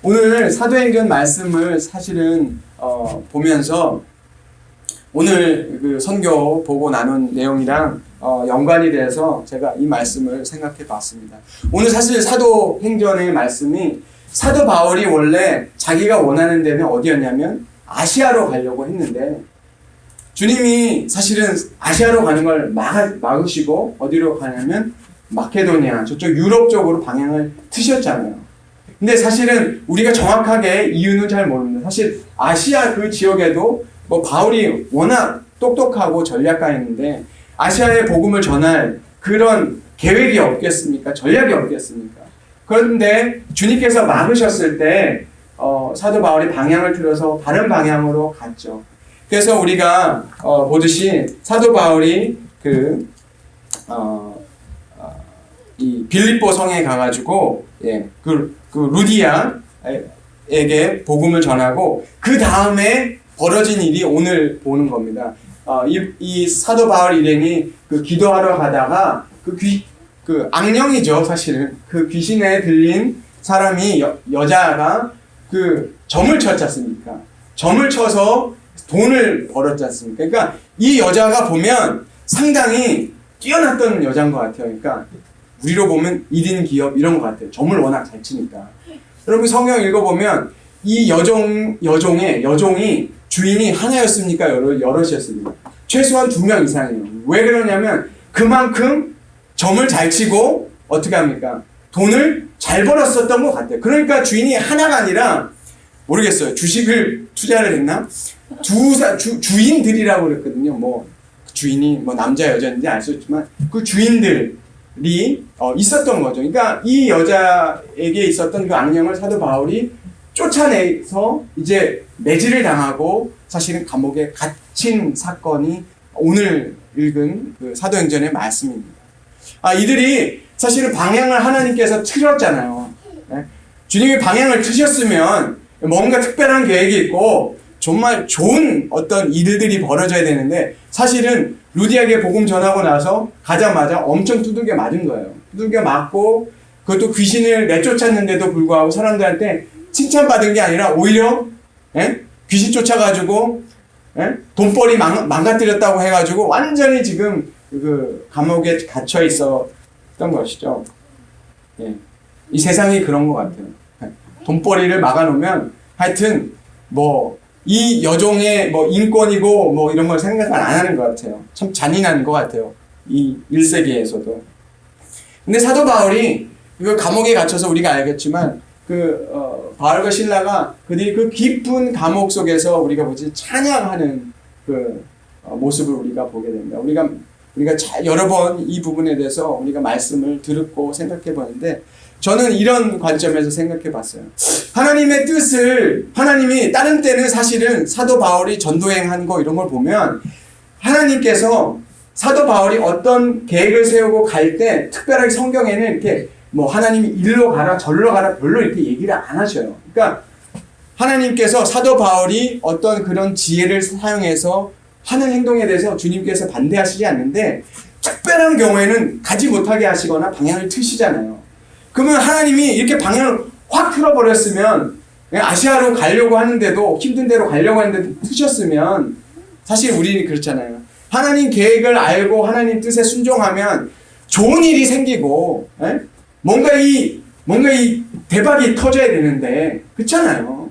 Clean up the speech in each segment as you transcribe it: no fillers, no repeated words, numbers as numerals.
오늘 사도행전 말씀을 사실은 보면서 오늘 그 선교 보고 나눈 내용이랑 연관이 돼서 제가 이 말씀을 생각해 봤습니다. 오늘 사실 사도행전의 말씀이 사도 바울이 원래 자기가 원하는 데는 어디였냐면 아시아로 가려고 했는데 주님이 사실은 아시아로 가는 걸 막으시고 어디로 가냐면 마케도니아 저쪽 유럽 쪽으로 방향을 트셨잖아요. 근데 사실은 우리가 정확하게 이유는 잘 모릅니다. 사실 아시아 그 지역에도 뭐 바울이 워낙 똑똑하고 전략가였는데 아시아의 복음을 전할 그런 계획이 없겠습니까? 전략이 없겠습니까? 그런데 주님께서 막으셨을 때 사도 바울이 방향을 틀어서 다른 방향으로 갔죠. 그래서 우리가 보듯이 사도 바울이 이 빌립보 성에 가가지고 그 루디아에게 복음을 전하고 그 다음에 벌어진 일이 오늘 보는 겁니다. 이 사도 바울 일행이 그 기도하러 가다가 그 악령이죠, 사실은. 그 귀신에 들린 사람이 여자가 그 점을 쳤지 않습니까? 점을 쳐서 돈을 벌었지 않습니까? 그러니까 이 여자가 보면 상당히 뛰어났던 여자인 것 같아요. 그러니까 우리로 보면 1인 기업 이런 것 같아요. 점을 워낙 잘 치니까. 여러분 성경 읽어보면 이 여종이 주인이 하나였습니까? 여럿이었습니까? 최소한 2명 이상이에요. 왜 그러냐면 그만큼 점을 잘 치고 어떻게 합니까? 돈을 잘 벌었었던 것 같아요. 그러니까 주인이 하나가 아니라 모르겠어요. 주식을 투자를 했나? 주인들이라고 그랬거든요. 뭐 주인이 뭐 남자 여자인지 알 수 없지만 그 주인들이 있었던 거죠. 그러니까 이 여자에게 있었던 그 악령을 사도 바울이 쫓아내서 이제 매질을 당하고 사실은 감옥에 갇힌 사건이 오늘 읽은 그 사도행전의 말씀입니다. 이들이 사실은 방향을 하나님께서 틀었잖아요. 네? 주님이 방향을 트셨으면 뭔가 특별한 계획이 있고 정말 좋은 어떤 일들이 벌어져야 되는데 사실은 루디아에게 복음 전하고 나서 가자마자 엄청 두들겨 맞은 거예요. 두들겨 맞고 그것도 귀신을 내쫓았는데도 불구하고 사람들한테 칭찬받은 게 아니라 오히려 귀신 쫓아가지고 돈벌이 망가뜨렸다고 해가지고 완전히 지금 그 감옥에 갇혀 있었던 것이죠. 이 세상이 그런 것 같아요. 돈벌이를 막아놓으면 하여튼 이 여종의 인권이고 이런 걸 생각을 안 하는 것 같아요. 참 잔인한 것 같아요. 이 1세기에서도. 근데 사도 바울이 그 감옥에 갇혀서 우리가 알겠지만 바울과 실라가 그들이 그 깊은 감옥 속에서 우리가 찬양하는 그 모습을 우리가 보게 됩니다. 우리가 여러 번 이 부분에 대해서 우리가 말씀을 들었고 생각해 보는데 저는 이런 관점에서 생각해 봤어요. 하나님의 뜻을 하나님이 다른 때는 사실은 사도 바울이 전도행한 거 이런 걸 보면 하나님께서 사도 바울이 어떤 계획을 세우고 갈 때 특별하게 성경에는 이렇게 하나님이 일로 가라 절로 가라 별로 이렇게 얘기를 안 하셔요. 그러니까 하나님께서 사도 바울이 어떤 그런 지혜를 사용해서 하는 행동에 대해서 주님께서 반대하시지 않는데 특별한 경우에는 가지 못하게 하시거나 방향을 트시잖아요. 그러면 하나님이 이렇게 방향을 확 틀어버렸으면 아시아로 가려고 하는데도 힘든 데로 가려고 하는데도 트셨으면 사실 우리는 그렇잖아요. 하나님 계획을 알고 하나님 뜻에 순종하면 좋은 일이 생기고 뭔가 이 대박이 터져야 되는데 그렇잖아요.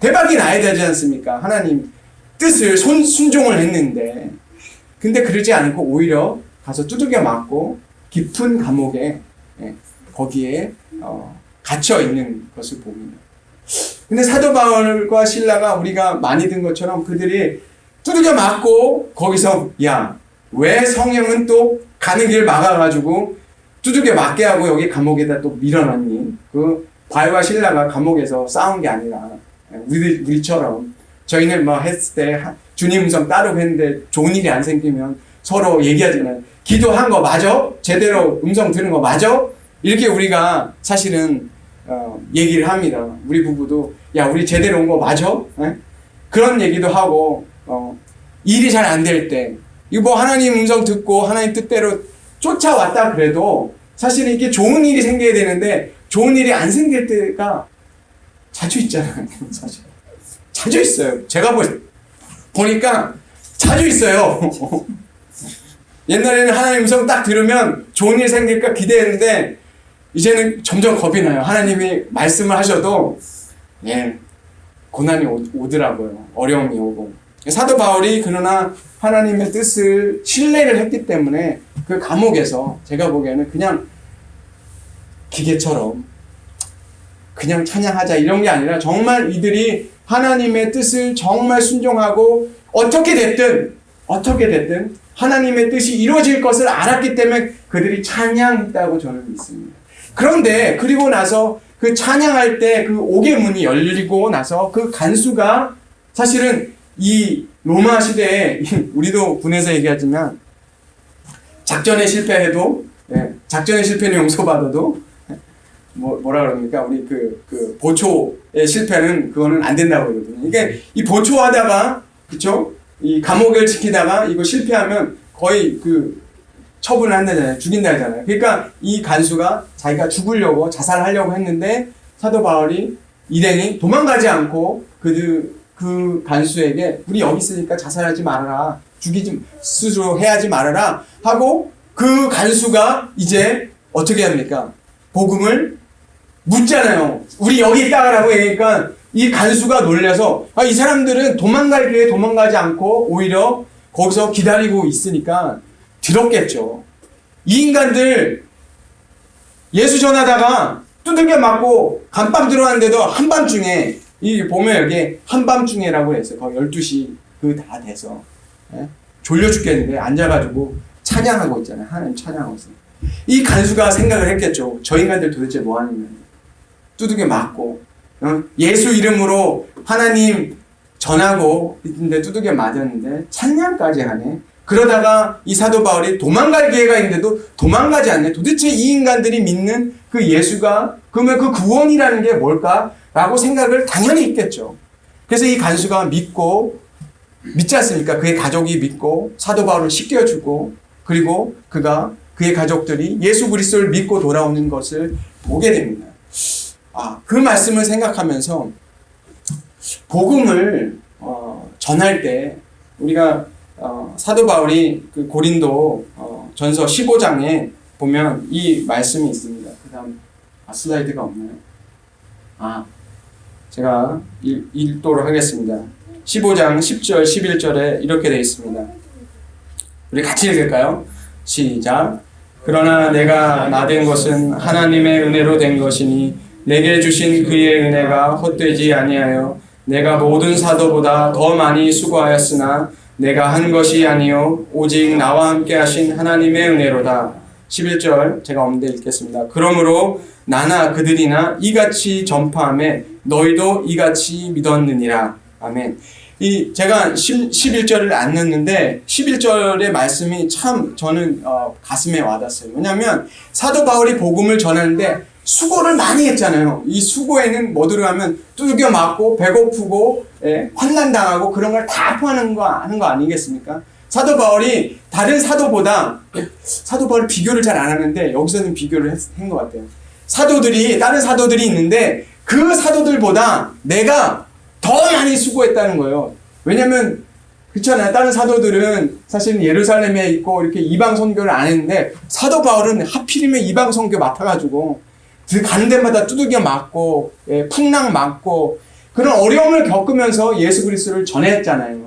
대박이 나야 되지 않습니까? 하나님 뜻을 순종을 했는데 근데 그러지 않고 오히려 가서 두들겨 맞고 깊은 감옥에 거기에 갇혀 있는 것을 봅니다. 근데 사도 바울과 실라가 우리가 많이 든 것처럼 그들이 두들겨 맞고 거기서 왜 성령은 또 가는 길 막아가지고 두들겨 맞게 하고 여기 감옥에다 또 밀어넣니? 그 바울과 실라가 감옥에서 싸운 게 아니라 우리처럼 저희는 했을 때 주님 음성 따르고 했는데 좋은 일이 안 생기면 서로 얘기하잖아요. 기도한 거 맞아? 제대로 음성 들은 거 맞아? 이렇게 우리가 사실은 얘기를 합니다. 우리 부부도 우리 제대로 온 거 맞아? 그런 얘기도 하고 일이 잘 안 될 때 이거 하나님 음성 듣고 하나님 뜻대로 쫓아왔다 그래도 사실은 이게 좋은 일이 생겨야 되는데 좋은 일이 안 생길 때가 자주 있잖아요. 사실. 자주 있어요. 제가 보니까 자주 있어요. 옛날에는 하나님 음성 딱 들으면 좋은 일 생길까 기대했는데 이제는 점점 겁이 나요. 하나님이 말씀을 하셔도 고난이 오더라고요. 어려움이 오고. 사도 바울이 그러나 하나님의 뜻을 신뢰를 했기 때문에 그 감옥에서 제가 보기에는 그냥 기계처럼 그냥 찬양하자 이런 게 아니라 정말 이들이 하나님의 뜻을 정말 순종하고 어떻게 됐든 하나님의 뜻이 이루어질 것을 알았기 때문에 그들이 찬양했다고 저는 믿습니다. 그런데 그리고 나서 그 찬양할 때 그 옥의 문이 열리고 나서 그 간수가 사실은 이 로마 시대에 우리도 군에서 얘기하지만 작전에 실패해도 작전의 실패는 용서받아도 뭐라 그럽니까? 우리 그 보초의 실패는 그거는 안 된다고 그러거든요. 이게 이 보초하다가 그쵸? 이 감옥을 지키다가 이거 실패하면 거의 그 처분을 한다잖아요. 죽인다 하잖아요. 그러니까 이 간수가 자기가 죽으려고 자살하려고 했는데 사도 바울이 일행이 도망가지 않고 그 간수에게 우리 여기 있으니까 자살하지 말아라. 죽이지 스스로 해하지 말아라 하고 그 간수가 이제 어떻게 합니까? 복음을 묻잖아요. 우리 여기 있다라고 얘기하니까 이 간수가 놀라서 이 사람들은 도망갈 기회에 도망가지 않고 오히려 거기서 기다리고 있으니까 들었겠죠. 이 인간들 예수 전하다가 두들겨 맞고 감방 들어왔는데도 한밤중에 이 보면 여기 한밤중에라고 했어요. 거의 12시 다 돼서 졸려 죽겠는데 앉아가지고 찬양하고 있잖아요. 하나님 찬양하고 있어요. 이 간수가 생각을 했겠죠. 저 인간들 도대체 뭐 하는 두들겨 맞고 예수 이름으로 하나님 전하고 있는데 두들겨 맞았는데 찬양까지 하네. 그러다가 이 사도 바울이 도망갈 기회가 있는데도 도망가지 않네. 도대체 이 인간들이 믿는 그 예수가 그러면 그 구원이라는 게 뭘까라고 생각을 당연히 했겠죠. 그래서 이 간수가 믿지 않습니까? 그의 가족이 믿고 사도 바울을 씻겨주고 그리고 그의 가족들이 예수 그리스도를 믿고 돌아오는 것을 보게 됩니다. 그 말씀을 생각하면서 복음을 전할 때 우리가 사도 바울이 그 고린도 전서 15장에 보면 이 말씀이 있습니다. 그 다음 슬라이드가 없나요? 제가 읽도록 하겠습니다. 15장 10절 11절에 이렇게 되어 있습니다. 우리 같이 읽을까요? 시작. 그러나 내가 나된 것은 하나님의 은혜로 된 것이니 내게 주신 그의 은혜가 헛되지 아니하여 내가 모든 사도보다 더 많이 수고하였으나 내가 한 것이 아니요 오직 나와 함께 하신 하나님의 은혜로다. 11절 제가 없는데 읽겠습니다. 그러므로 나나 그들이나 이같이 전파하며 너희도 이같이 믿었느니라. 아멘. 제가 11절을 안 넣었는데 11절의 말씀이 참 저는 가슴에 와닿았어요. 왜냐하면 사도 바울이 복음을 전하는데 수고를 많이 했잖아요. 이 수고에는 뭐 들어가면 두들겨 맞고 배고프고 환난당하고 그런 걸 다 포함하는 거 아니겠습니까? 사도 바울이 다른 사도보다 사도 바울이 비교를 잘 안 하는데 여기서는 비교를 한 것 같아요. 다른 사도들이 있는데 그 사도들보다 내가 더 많이 수고했다는 거예요. 왜냐면 그렇잖아요. 다른 사도들은 사실 예루살렘에 있고 이렇게 이방 선교를 안 했는데 사도 바울은 하필이면 이방 선교 맡아가지고 가는 데마다 두들겨 맞고 풍랑 맞고 그런 어려움을 겪으면서 예수 그리스도를 전했잖아요.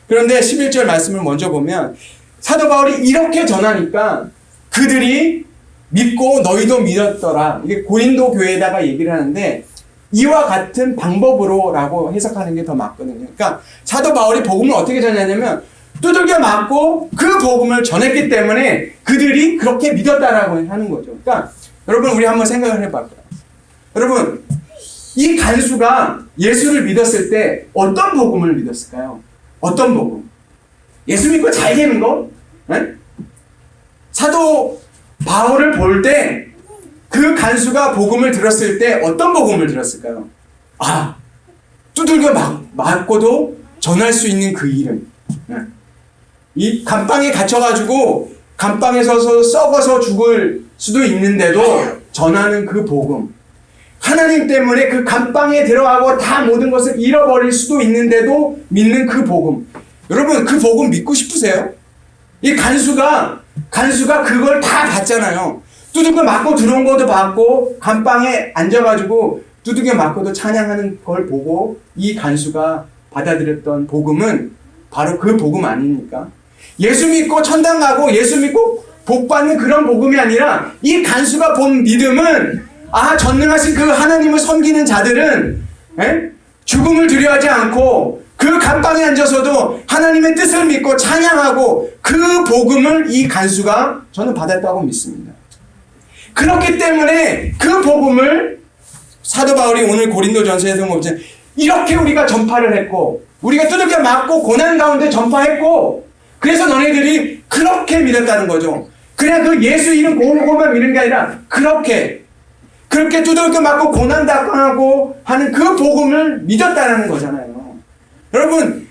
그런데 11절 말씀을 먼저 보면 사도 바울이 이렇게 전하니까 그들이 믿고 너희도 믿었더라. 이게 고린도 교회에다가 얘기를 하는데 이와 같은 방법으로라고 해석하는 게 더 맞거든요. 그러니까 사도 바울이 복음을 어떻게 전하냐면 두들겨 맞고 그 복음을 전했기 때문에 그들이 그렇게 믿었다라고 하는 거죠. 그러니까 여러분 우리 한번 생각을 해봐요. 여러분 이 간수가 예수를 믿었을 때 어떤 복음을 믿었을까요? 어떤 복음? 예수 믿고 잘 되는 거? 네? 사도 바울을 볼 때 그 간수가 복음을 들었을 때 어떤 복음을 들었을까요? 두들겨 맞고도 전할 수 있는 그 이름. 네. 이 감방에 갇혀가지고 감방에 서서 썩어서 죽을 수도 있는데도 전하는 그 복음. 하나님 때문에 그 감방에 들어가고 다 모든 것을 잃어버릴 수도 있는데도 믿는 그 복음. 여러분, 그 복음 믿고 싶으세요? 이 간수가 그걸 다 봤잖아요. 두들겨 맞고 들어온 것도 봤고, 감방에 앉아가지고 두들겨 맞고도 찬양하는 걸 보고 이 간수가 받아들였던 복음은 바로 그 복음 아닙니까? 예수 믿고 천당 가고 예수 믿고 복 받는 그런 복음이 아니라 이 간수가 본 믿음은 전능하신 그 하나님을 섬기는 자들은 죽음을 두려워하지 않고 그 감방에 앉아서도 하나님의 뜻을 믿고 찬양하고 그 복음을 이 간수가 저는 받았다고 믿습니다. 그렇기 때문에 그 복음을 사도 바울이 오늘 고린도전서에서 보면 이렇게 우리가 전파를 했고 우리가 두들겨 맞고 고난 가운데 전파했고 그래서 너네들이 그렇게 믿었다는 거죠. 그냥 그 예수 이름 고고만 믿는 게 아니라 그렇게 두들겨 맞고 고난 당하고 하는 그 복음을 믿었다는 거잖아요. 여러분,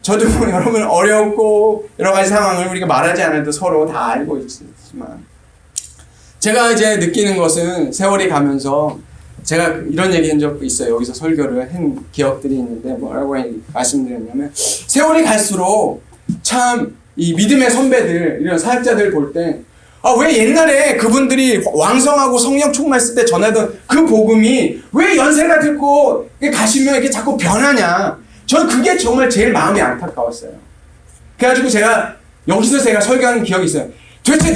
저도 여러분 어렵고 여러 가지 상황을 우리가 말하지 않아도 서로 다 알고 있지만 제가 이제 느끼는 것은 세월이 가면서 제가 이런 얘기 한 적도 있어요. 여기서 설교를 한 기억들이 있는데 뭐라고 말씀드렸냐면 세월이 갈수록 참 이 믿음의 선배들 이런 사역자들 볼 때 왜 옛날에 그분들이 왕성하고 성령 충만했을 때 전하던 그 복음이 왜 연세가 듣고 가시면 이렇게 자꾸 변하냐. 저는 그게 정말 제일 마음이 안타까웠어요. 그래가지고 여기서 제가 설교하는 기억이 있어요. 도대체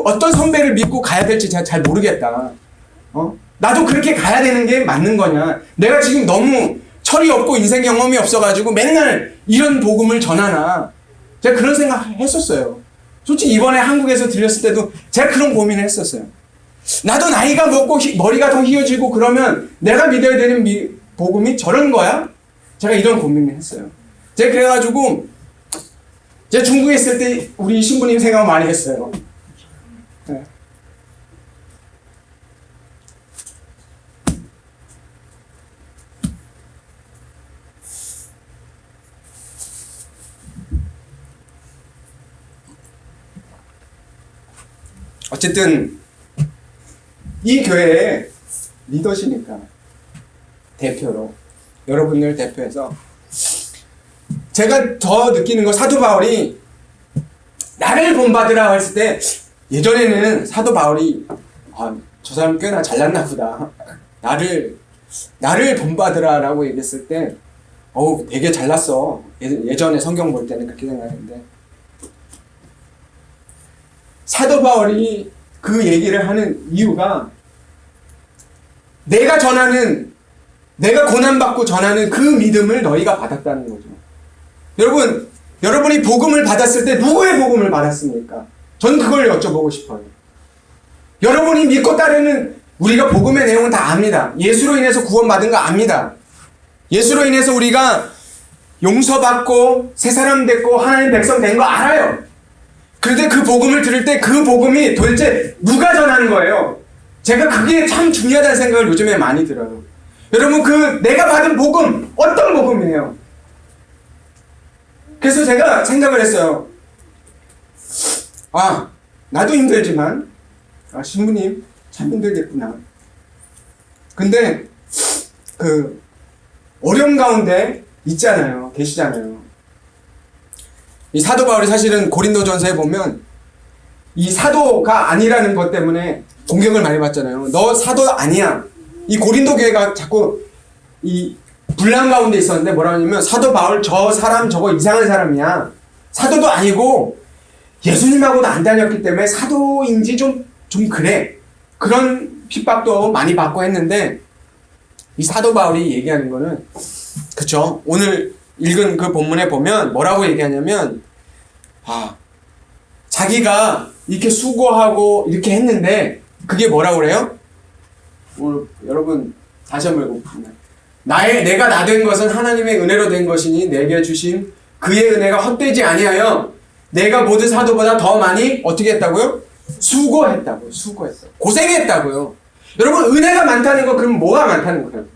어떤 선배를 믿고 가야 될지 제가 잘 모르겠다. 나도 그렇게 가야 되는 게 맞는 거냐. 내가 지금 너무 철이 없고 인생 경험이 없어가지고 맨날 이런 복음을 전하나. 제가 그런 생각 했었어요. 솔직히 이번에 한국에서 들렸을 때도 제가 그런 고민을 했었어요. 나도 나이가 먹고 머리가 더 휘어지고 그러면 내가 믿어야 되는 복음이 저런 거야? 제가 이런 고민을 했어요. 제가 그래가지고 제가 중국에 있을 때 우리 신부님 생각 많이 했어요. 네. 어쨌든 이 교회의 리더시니까 대표로 여러분을 대표해서 제가 더 느끼는 거 사도 바울이 나를 본받으라 했을 때 예전에는 사도 바울이 저 사람 꽤나 잘났나 보다 나를 본받으라 라고 얘기했을 때 되게 잘났어. 예전에 성경 볼 때는 그렇게 생각했는데 사도 바울이 그 얘기를 하는 이유가 내가 고난받고 전하는 그 믿음을 너희가 받았다는 거죠. 여러분이 복음을 받았을 때 누구의 복음을 받았습니까? 저는 그걸 여쭤보고 싶어요. 여러분이 믿고 따르는 우리가 복음의 내용은 다 압니다. 예수로 인해서 구원받은 거 압니다. 예수로 인해서 우리가 용서받고 새 사람 됐고 하나님 백성 된 거 알아요. 그런데 그 복음을 들을 때 그 복음이 도대체 누가 전하는 거예요? 제가 그게 참 중요하다는 생각을 요즘에 많이 들어요. 여러분 내가 받은 복음 어떤 복음이에요? 그래서 제가 생각을 했어요. 나도 힘들지만 신부님 참 힘들겠구나. 근데 어려움 가운데 계시잖아요. 이 사도 바울이 사실은 고린도전서에 보면 이 사도가 아니라는 것 때문에 공격을 많이 받잖아요. 너 사도 아니야. 이 고린도 교회가 자꾸 이 분란 가운데 있었는데 뭐라고 하냐면 사도 바울 저 사람 저거 이상한 사람이야. 사도도 아니고 예수님하고도 안 다녔기 때문에 사도인지 좀 그래. 그런 핍박도 많이 받고 했는데 이 사도 바울이 얘기하는 거는 그쵸. 오늘 읽은 그 본문에 보면 뭐라고 얘기하냐면 자기가 이렇게 수고하고 이렇게 했는데 그게 뭐라고 그래요? 오늘 여러분 다시 한번 읽어봅니다. 내가 나 된 것은 하나님의 은혜로 된 것이니 내게 주신 그의 은혜가 헛되지 아니하여 내가 모든 사도보다 더 많이 어떻게 했다고요? 수고했다고요. 고생했다고요. 여러분 은혜가 많다는 거 그럼 뭐가 많다는 거예요?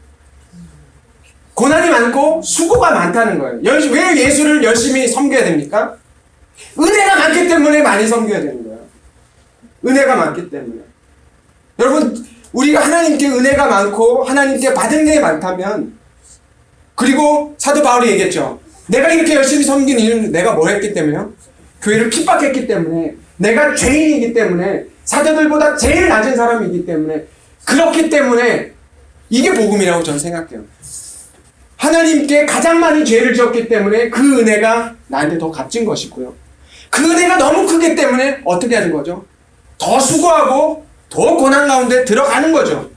고난이 많고 수고가 많다는 거예요. 왜 예수를 열심히 섬겨야 됩니까? 은혜가 많기 때문에 많이 섬겨야 되는 거예요. 은혜가 많기 때문에. 여러분 우리가 하나님께 은혜가 많고 하나님께 받은 게 많다면, 그리고 사도 바울이 얘기했죠. 내가 이렇게 열심히 섬긴 이유는 내가 뭐 했기 때문에요? 교회를 핍박했기 때문에, 내가 죄인이기 때문에, 사도들보다 제일 낮은 사람이기 때문에, 그렇기 때문에 이게 복음이라고 저는 생각해요. 하나님께 가장 많이 죄를 지었기 때문에 그 은혜가 나한테 더 값진 것이고요. 그 은혜가 너무 크기 때문에 어떻게 하는 거죠? 더 수고하고 더 고난 가운데 들어가는 거죠.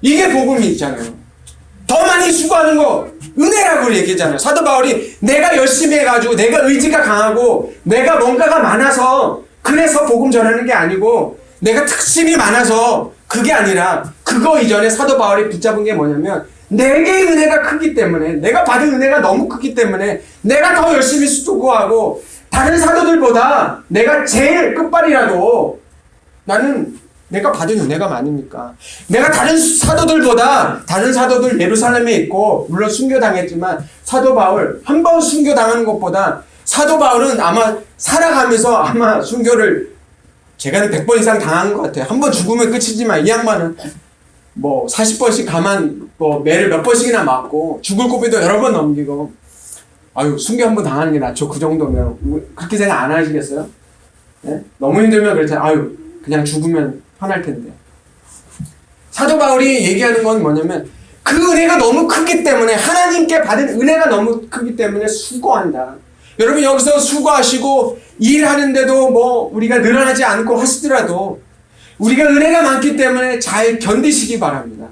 이게 복음이 있잖아요. 더 많이 수고하는 거 은혜라고 얘기했잖아요. 사도 바울이 내가 열심히 해가지고 내가 의지가 강하고 내가 뭔가가 많아서 그래서 복음 전하는 게 아니고, 내가 특심이 많아서 그게 아니라, 그거 이전에 사도 바울이 붙잡은 게 뭐냐면, 내게 은혜가 크기 때문에, 내가 받은 은혜가 너무 크기 때문에 내가 더 열심히 수고하고, 다른 사도들보다 내가 제일 끝발이라도 나는 내가 받은 은혜가 많으니까, 내가 다른 사도들보다, 다른 사도들 예루살렘에 있고 물론 순교당했지만 사도 바울 한 번 순교당하는 것보다 사도 바울은 아마 살아가면서 아마 순교를 제가 100번 이상 당한 것 같아요. 한 번 죽으면 끝이지만 이 양반은 뭐 40번씩 가만 뭐 매를 몇 번씩이나 맞고 죽을 고비도 여러 번 넘기고, 아유 순교 한 번 당하는 게 낫죠. 그 정도면 그렇게 생각 안 하시겠어요? 네? 너무 힘들면 그렇잖아요. 아유 그냥 죽으면 편할 텐데. 사도 바울이 얘기하는 건 뭐냐면, 그 은혜가 너무 크기 때문에, 하나님께 받은 은혜가 너무 크기 때문에 수고한다. 여러분 여기서 수고하시고 일하는데도 뭐 우리가 늘어나지 않고 하시더라도 우리가 은혜가 많기 때문에 잘 견디시기 바랍니다.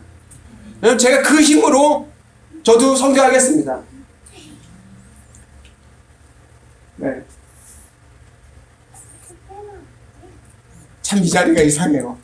여러분 제가 그 힘으로 저도 선교하겠습니다. 네. 참 이 자리가 이상해요.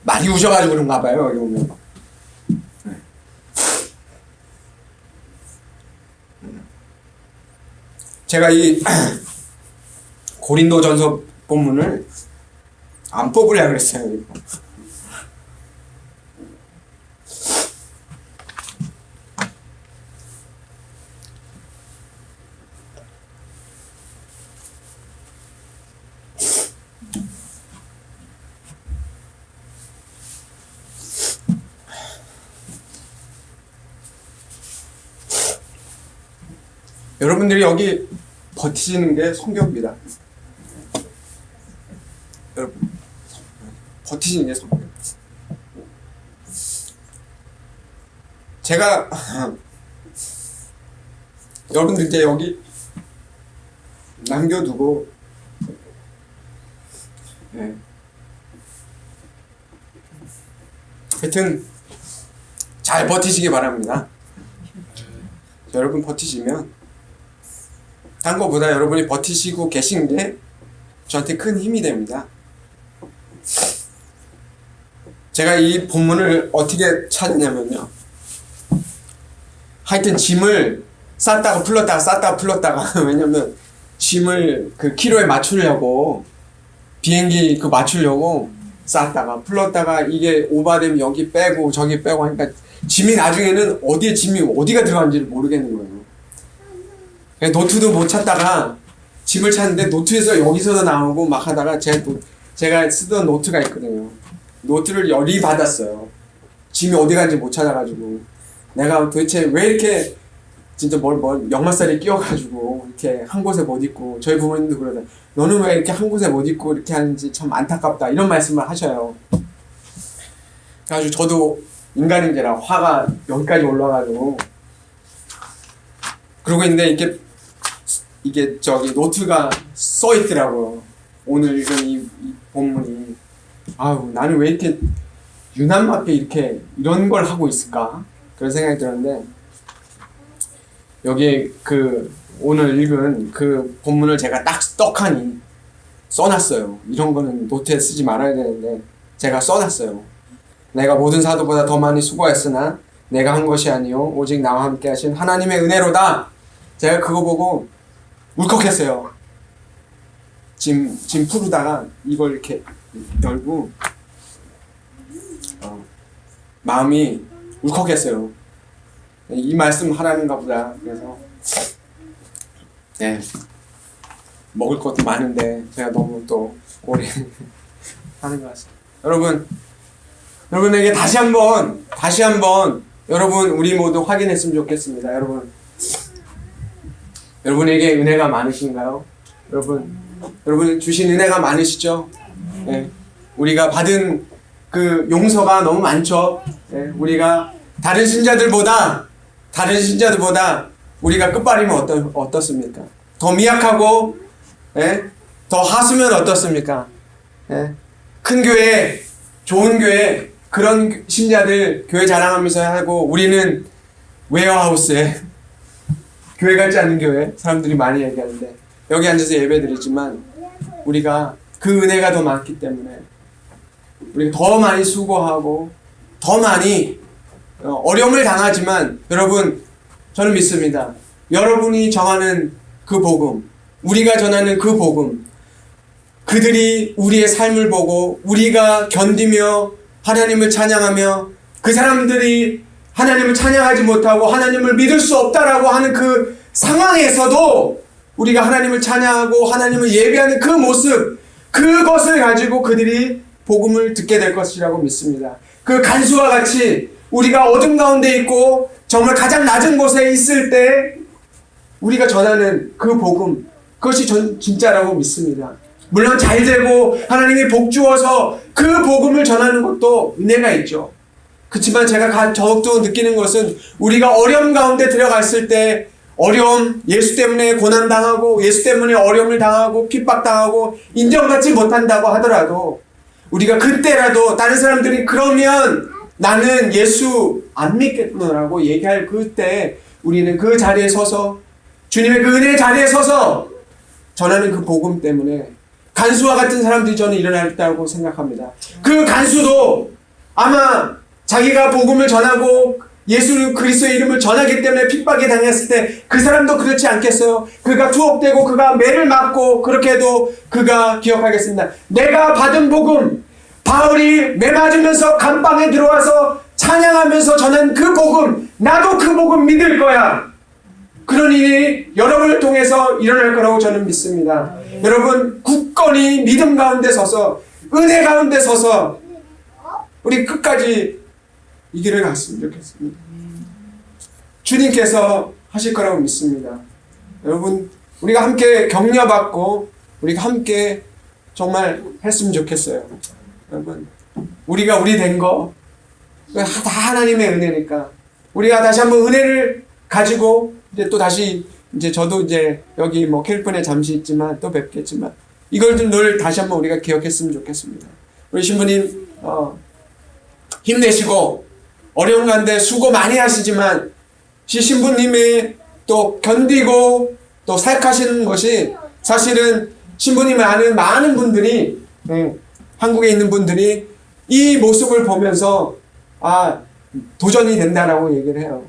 많이 우셔가지고 그런가 봐요, 여기 오면. 제가 이 고린도전서 본문을 안 뽑으려고 그랬어요, 이거. 여러분들이 여기 버티시는 게 성교입니다. 여러분, 버티시는 게 성교. 제가 여러분들 이제 여기 남겨두고, 네. 하여튼 잘 버티시기 바랍니다. 여러분 버티시면 딴 거보다 여러분이 버티시고 계신 게 저한테 큰 힘이 됩니다. 제가 이 본문을 어떻게 찾았냐면요, 하여튼 짐을 쌌다가 풀렀다가 쌌다가 풀렀다가 왜냐면 짐을 그 키로에 맞추려고, 비행기 그 맞추려고 쌌다가 풀렀다가 이게 오바되면 여기 빼고 저기 빼고 하니까 짐이 나중에는 어디에 짐이 어디가 들어간지를 모르겠는 거예요. 노트도 못 찾다가 짐을 찾는데 노트에서 여기서도 나오고 막 하다가 제가 쓰던 노트가 있거든요. 노트를 열이 받았어요. 짐이 어디 간지 못 찾아가지고, 내가 도대체 왜 이렇게 진짜 역마살이 끼어가지고 이렇게 한 곳에 못 있고, 저희 부모님도 그러다 너는 왜 이렇게 한 곳에 못 있고 이렇게 하는지 참 안타깝다 이런 말씀을 하셔요. 그래가지고 저도 인간인지라 화가 여기까지 올라가지고 그러고 있는데 이게 저기 노트가 써 있더라고요. 오늘 읽은 이 본문이, 아우 나는 왜 이렇게 유난맞게 이렇게 이런 걸 하고 있을까 그런 생각이 들었는데, 여기에 그 오늘 읽은 그 본문을 제가 딱 떡하니 써놨어요. 이런 거는 노트에 쓰지 말아야 되는데 제가 써놨어요. 내가 모든 사도보다 더 많이 수고했으나 내가 한 것이 아니요 오직 나와 함께 하신 하나님의 은혜로다. 제가 그거 보고 울컥했어요. 짐 풀다가 이걸 이렇게 열고 마음이 울컥했어요. 이 말씀 하라는가 보다. 그래서 네, 먹을 것도 많은데 제가 너무 또 오래 하는 것 같습니다. 여러분에게 다시 한번 여러분 우리 모두 확인했으면 좋겠습니다. 여러분에게 은혜가 많으신가요? 여러분 주신 은혜가 많으시죠? 네. 우리가 받은 그 용서가 너무 많죠. 네. 우리가 다른 신자들보다 우리가 끝발이면 어떻습니까? 더 미약하고, 네? 더 하수면 어떻습니까? 네? 큰 교회, 좋은 교회, 그런 신자들 교회 자랑하면서 하고, 우리는 웨어하우스에 교회 같지 않은 교회 사람들이 많이 얘기하는데, 여기 앉아서 예배드리지만 우리가 그 은혜가 더 많기 때문에 우리가 더 많이 수고하고 더 많이 어려움을 당하지만, 여러분 저는 믿습니다. 여러분이 정하는 그 복음, 우리가 전하는 그 복음, 그들이 우리의 삶을 보고 우리가 견디며 하나님을 찬양하며, 그 사람들이 하나님을 찬양하지 못하고 하나님을 믿을 수 없다라고 하는 그 상황에서도 우리가 하나님을 찬양하고 하나님을 예배하는 그 모습, 그것을 가지고 그들이 복음을 듣게 될 것이라고 믿습니다. 그 간수와 같이 우리가 어둠 가운데 있고 정말 가장 낮은 곳에 있을 때 우리가 전하는 그 복음, 그것이 진짜라고 믿습니다. 물론 잘 되고 하나님이 복 주어서 그 복음을 전하는 것도 은혜가 있죠. 그렇지만 제가 더욱더 느끼는 것은 우리가 어려움 가운데 들어갔을 때, 어려움, 예수 때문에 고난당하고 예수 때문에 어려움을 당하고 핍박당하고 인정받지 못한다고 하더라도 우리가 그때라도 다른 사람들이 그러면 나는 예수 안 믿겠노라고 얘기할 그때 우리는 그 자리에 서서 주님의 그 은혜의 자리에 서서 전하는 그 복음 때문에 간수와 같은 사람들이 저는 일어났다고 생각합니다. 그 간수도 아마 자기가 복음을 전하고 예수 그리스도의 이름을 전하기 때문에 핍박이 당했을 때 그 사람도 그렇지 않겠어요? 그가 투옥되고 그가 매를 맞고 그렇게 해도 그가 기억하겠습니다. 내가 받은 복음, 바울이 매 맞으면서 감방에 들어와서 찬양하면서 전한 그 복음, 나도 그 복음 믿을 거야. 그런 일이 여러분을 통해서 일어날 거라고 저는 믿습니다. 여러분 굳건히 믿음 가운데 서서, 은혜 가운데 서서 우리 끝까지 이 길을 갔으면 좋겠습니다. 주님께서 하실 거라고 믿습니다. 여러분 우리가 함께 격려받고 우리가 함께 정말 했으면 좋겠어요. 여러분 우리가 우리 된 거 다 하나님의 은혜니까 우리가 다시 한번 은혜를 가지고 이제 또 다시 이제 저도 이제 여기 뭐 캘리포니아에 잠시 있지만 또 뵙겠지만 이걸 좀 늘 다시 한번 우리가 기억했으면 좋겠습니다. 우리 신부님 힘내시고 어려운 가운데 수고 많이 하시지만 신부님이 또 견디고 또 사역하시는 것이 사실은 신부님을 아는 많은 분들이 한국에 있는 분들이 이 모습을 보면서 도전이 된다라고 얘기를 해요.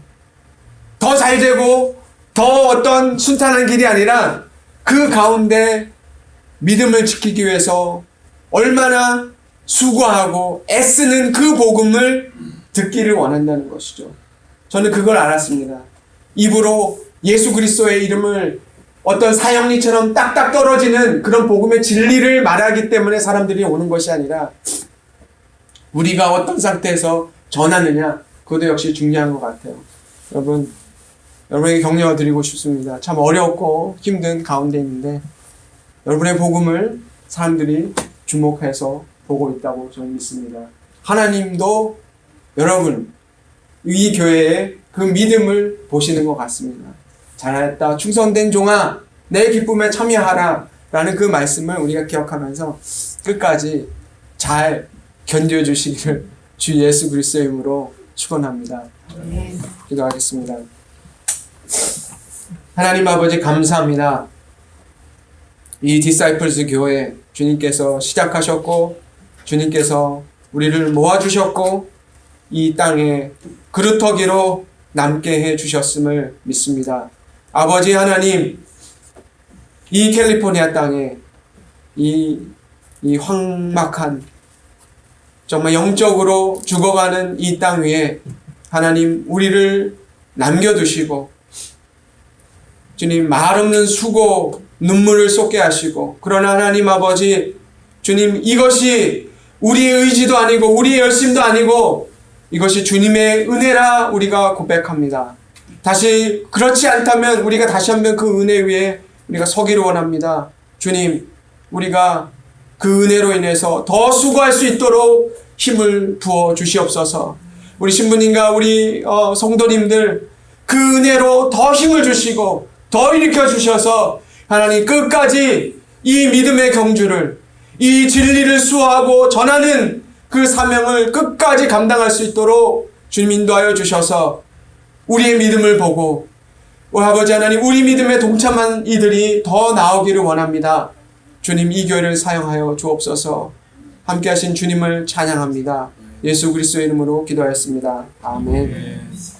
더 잘 되고 더 어떤 순탄한 길이 아니라 그 가운데 믿음을 지키기 위해서 얼마나 수고하고 애쓰는 그 복음을 듣기를 원한다는 것이죠. 저는 그걸 알았습니다. 입으로 예수 그리스도의 이름을 어떤 사형리처럼 딱딱 떨어지는 그런 복음의 진리를 말하기 때문에 사람들이 오는 것이 아니라 우리가 어떤 상태에서 전하느냐, 그것도 역시 중요한 것 같아요. 여러분에게 격려 드리고 싶습니다. 참 어렵고 힘든 가운데 있는데 여러분의 복음을 사람들이 주목해서 보고 있다고 저는 믿습니다. 하나님도 여러분 이 교회의 그 믿음을 보시는 것 같습니다. 잘했다 충성된 종아 내 기쁨에 참여하라 라는 그 말씀을 우리가 기억하면서 끝까지 잘 견뎌주시기를 주 예수 그리스도의 이름으로 축원합니다. 기도하겠습니다. 하나님 아버지 감사합니다. 이 디사이플스 교회 주님께서 시작하셨고 주님께서 우리를 모아주셨고 이 땅에 그루터기로 남게 해주셨음을 믿습니다. 아버지 하나님, 이 캘리포니아 땅에 이 황막한 정말 영적으로 죽어가는 이 땅 위에 하나님 우리를 남겨두시고 주님 말없는 수고 눈물을 쏟게 하시고, 그러나 하나님 아버지 주님, 이것이 우리의 의지도 아니고 우리의 열심도 아니고 이것이 주님의 은혜라 우리가 고백합니다. 다시 그렇지 않다면 우리가 다시 한번 그 은혜 위에 우리가 서기를 원합니다. 주님, 우리가 그 은혜로 인해서 더 수고할 수 있도록 힘을 부어 주시옵소서. 우리 신부님과 우리 성도님들 그 은혜로 더 힘을 주시고 더 일으켜 주셔서 하나님 끝까지 이 믿음의 경주를, 이 진리를 수호하고 전하는 그 사명을 끝까지 감당할 수 있도록 주님 인도하여 주셔서 우리의 믿음을 보고 아버지 하나님 우리 믿음에 동참한 이들이 더 나오기를 원합니다. 주님, 이 교회를 사용하여 주옵소서. 함께 하신 주님을 찬양합니다. 예수 그리스도의 이름으로 기도하였습니다. 아멘.